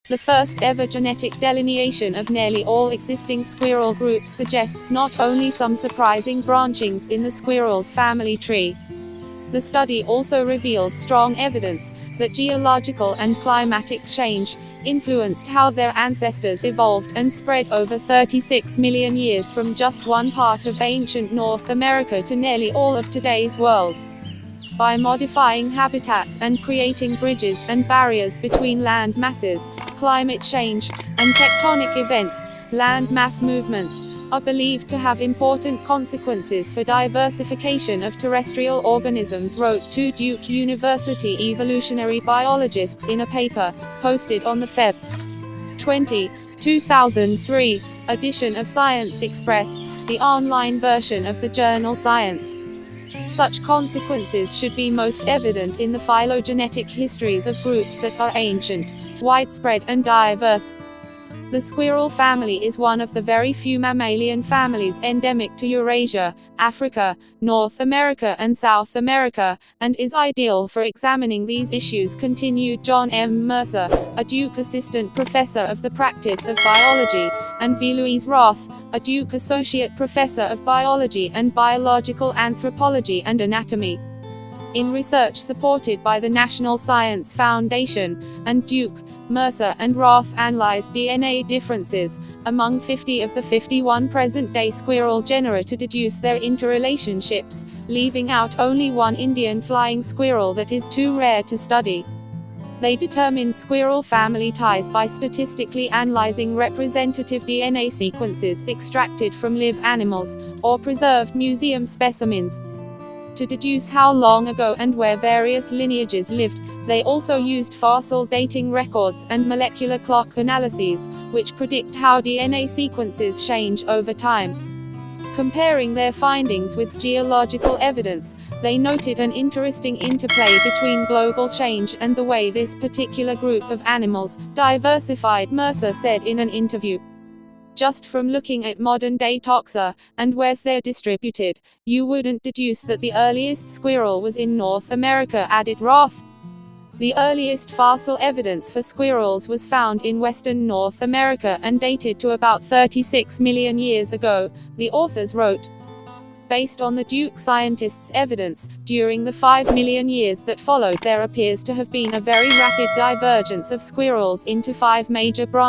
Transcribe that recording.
The first ever genetic delineation of nearly all existing squirrel groups suggests not only some surprising branchings in the squirrel's family tree. The study also reveals strong evidence that geological and climatic change influenced how their ancestors evolved and spread over 36 million years from just one part of ancient North America to nearly all of today's world. By modifying habitats and creating bridges and barriers between land masses, climate change and tectonic events, land mass movements are believed to have important consequences for diversification of terrestrial organisms, wrote two Duke University evolutionary biologists in a paper posted on the Feb. 20, 2003 edition of Science Express, the online version of the journal Science. Such consequences should be most evident in the phylogenetic histories of groups that are ancient, widespread and diverse. The squirrel family is one of the very few mammalian families endemic to Eurasia, Africa, North America and South America, and is ideal for examining these issues, continued John M. Mercer, a Duke Assistant Professor of the Practice of Biology, and V. Louise Roth, a Duke Associate Professor of Biology and Biological Anthropology and Anatomy. In research supported by the National Science Foundation and Duke, Mercer and Roth analyzed DNA differences among 50 of the 51 present-day squirrel genera to deduce their interrelationships, leaving out only one Indian flying squirrel that is too rare to study. They determined squirrel family ties by statistically analyzing representative DNA sequences extracted from live animals, or preserved museum specimens. To deduce how long ago and where various lineages lived, they also used fossil dating records and molecular clock analyses, which predict how DNA sequences change over time. Comparing their findings with geological evidence, they noted an interesting interplay between global change and the way this particular group of animals diversified, Mercer said in an interview. Just from looking at modern-day taxa, and where they're distributed, you wouldn't deduce that the earliest squirrel was in North America, added Roth. The earliest fossil evidence for squirrels was found in western North America and dated to about 36 million years ago, the authors wrote. Based on the Duke scientists' evidence, during the 5 million years that followed, there appears to have been a very rapid divergence of squirrels into 5 major branches.